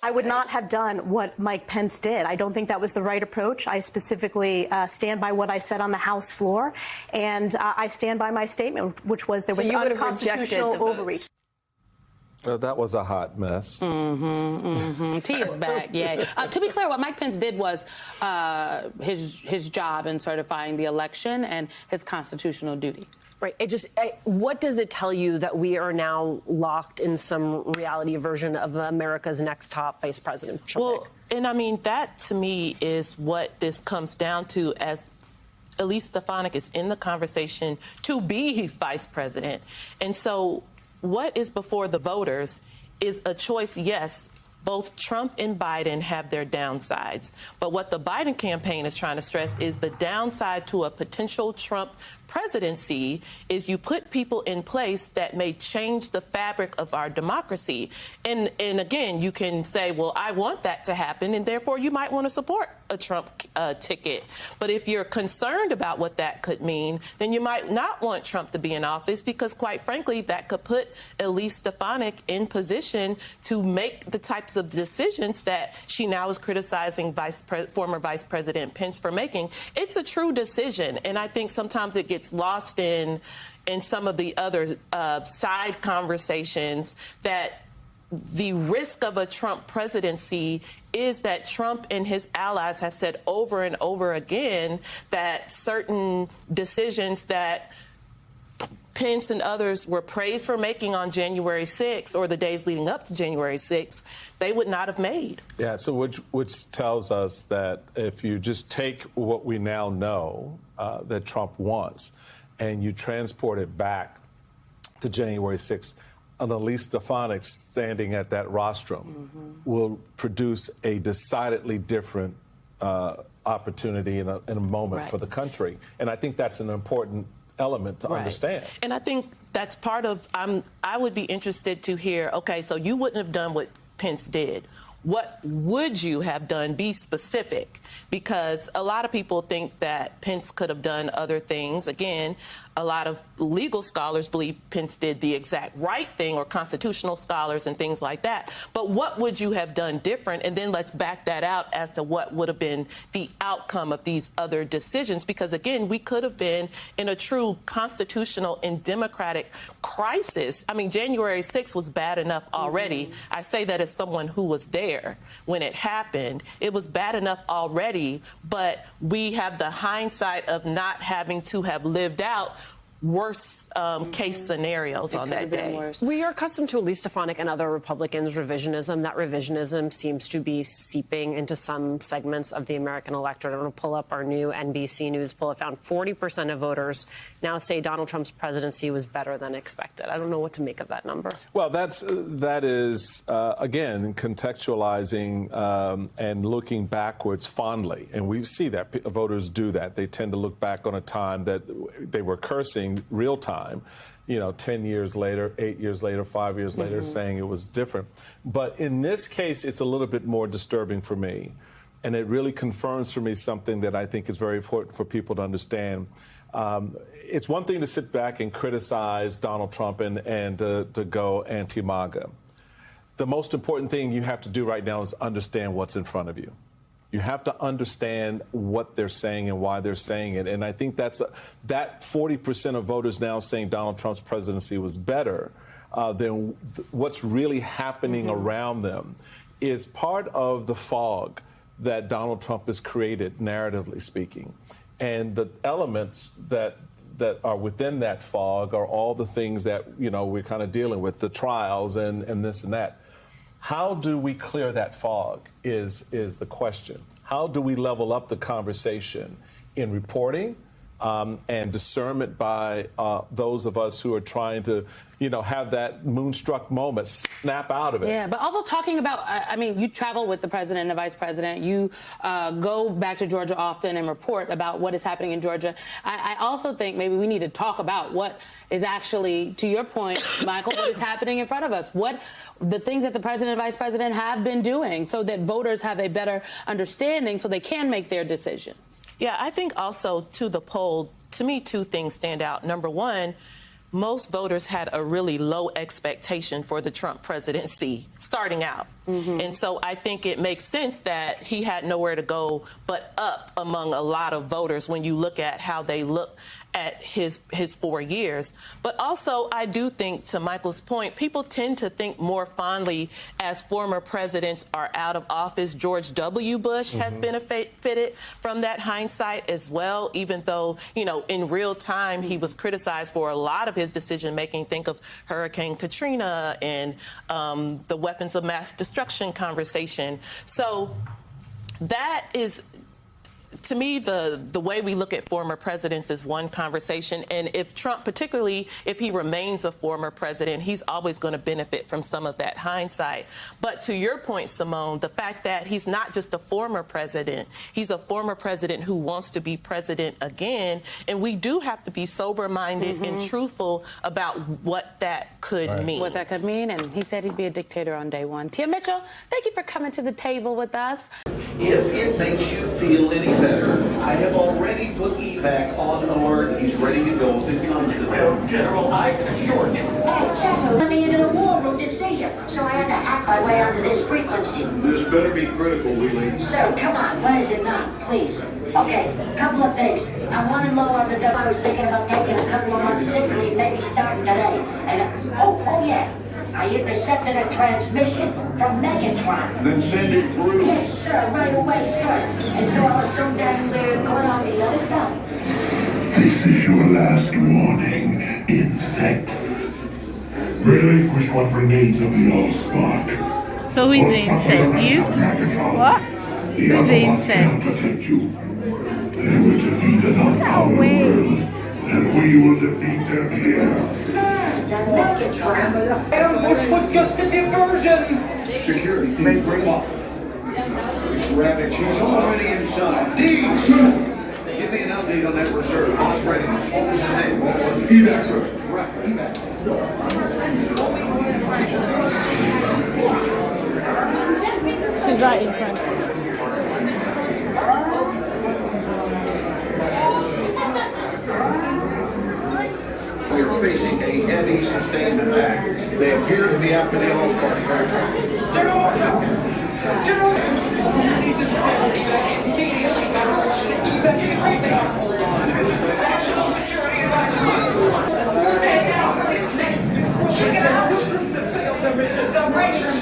I would not have done what Mike Pence did. I don't think that was the right approach. I specifically stand by what I said on the House floor, and I stand by my statement, which was there was unconstitutional overreach. That was a hot mess. T is back, yeah. To be clear, what Mike Pence did was his job in certifying the election and his constitutional duty. Right. What does it tell you that we are now locked in some reality version of America's next top vice presidential Well, and I mean, that to me is what this comes down to, as Elise Stefanik is in the conversation to be vice president. And so what is before the voters is a choice, yes. Both Trump and Biden have their downsides. But what the Biden campaign is trying to stress is the downside to a potential Trump presidency is you put people in place that may change the fabric of our democracy. And again, you can say, well, I want that to happen, and therefore you might want to support a Trump ticket. But if you're concerned about what that could mean, then you might not want Trump to be in office because, quite frankly, that could put Elise Stefanik in position to make the types of decisions that she now is criticizing former Vice President Pence for making. It's a true decision, and I think sometimes it gets lost in some of the other side conversations that the risk of a Trump presidency is that Trump and his allies have said over and over again that certain decisions that Pence and others were praised for making on January 6th or the days leading up to January 6th, they would not have made. Yeah, so which tells us that if you just take what we now know that Trump wants and you transport it back to January 6th, Elise Stefanik standing at that rostrum will produce a decidedly different opportunity in a moment for the country. And I think that's an important element to understand. And I think that's part of, I would be interested to hear, okay, so you wouldn't have done what Pence did. What would you have done? Be specific, because a lot of people think that Pence could have done other things. Again, a lot of legal scholars believe Pence did the exact right thing, or constitutional scholars and things like that. But what would you have done different? And then let's back that out as to what would have been the outcome of these other decisions. Because, again, we could have been in a true constitutional and democratic crisis. I mean, January 6th was bad enough already. I say that as someone who was there when it happened. It was bad enough already, but we have the hindsight of not having to have lived out worse case scenarios on that day. We are accustomed to Elise Stefanik and other Republicans' revisionism. That revisionism seems to be seeping into some segments of the American electorate. I'm going to pull up our new NBC News poll. It found 40% of voters now say Donald Trump's presidency was better than expected. I don't know what to make of that number. Well, that is again, contextualizing and looking backwards fondly. And we see that voters do that. They tend to look back on a time that they were cursing real time, 10 years later, 8 years later, 5 years later, saying it was different. But in this case, it's a little bit more disturbing for me. And it really confirms for me something that I think is very important for people to understand. It's one thing to sit back and criticize Donald Trump and to go anti-MAGA. The most important thing you have to do right now is understand what's in front of you. You have to understand what they're saying and why they're saying it. And I think that 40% of voters now saying Donald Trump's presidency was better than what's really happening around them is part of the fog that Donald Trump has created, narratively speaking. And the elements that are within that fog are all the things that, we're kind of dealing with, the trials and this and that. How do we clear that fog is the question. How do we level up the conversation in reporting and discernment by those of us who are trying to, have that moonstruck moment, snap out of it. Yeah, but also talking about, I mean, you travel with the president and the vice president. You go back to Georgia often and report about what is happening in Georgia. I also think maybe we need to talk about what is actually, to your point, Michael, what is happening in front of us. What the things that the president and vice president have been doing so that voters have a better understanding so they can make their decisions. Yeah, I think also to the poll, to me, two things stand out. Number one, most voters had a really low expectation for the Trump presidency starting out. And so I think it makes sense that he had nowhere to go but up among a lot of voters when you look at how they look at his 4 years. But also, I do think, to Michael's point, people tend to think more fondly as former presidents are out of office. George W. Bush has benefited from that hindsight as well, even though, you know, in real time, he was criticized for a lot of his decision-making. Think of Hurricane Katrina and the weapons of mass destruction conversation. So that is, to me, the way we look at former presidents is one conversation. And if Trump, particularly if he remains a former president, he's always going to benefit from some of that hindsight. But to your point, Simone, the fact that he's not just a former president, he's a former president who wants to be president again. And we do have to be sober-minded and truthful about what that could mean. What that could mean. And he said he'd be a dictator on day one. Tia Mitchell, thank you for coming to the table with us. If it makes you feel any better, I have already put evac on alert. He's ready to go if it comes to that. General, I can assure you. Hey, General, let me into the war room to see you, so I had to hack my way onto this frequency. This better be critical, Wheelie. Sir, come on, when is it not, please? Okay, couple of things. I'm running low on the dough. I was thinking about taking a couple of months sick leave, maybe starting today. And, oh yeah, I intercepted a transmission from Megatron. Then send it through. Yes, sir, right away, sir. And so I'll assume that we're going on the other stuff. This is your last warning, insects. Relinquish what remains of the Allspark. So who's the insect? You? What? Who's the insect? Protect you. They were defeated on our world, and we will defeat them here. Ambush was just a diversion. Security, please bring up. Rabbit, she's already inside. Deeds! Give me an update on that reserve. Boss readiness. What was his name? Evac, sir. Right, evac. She's right in front. We are facing a heavy, sustained attack. They appear to be after the Allspark. General! General! National security advisor! Stay down! Check it out! They failed their mission. Outrageous!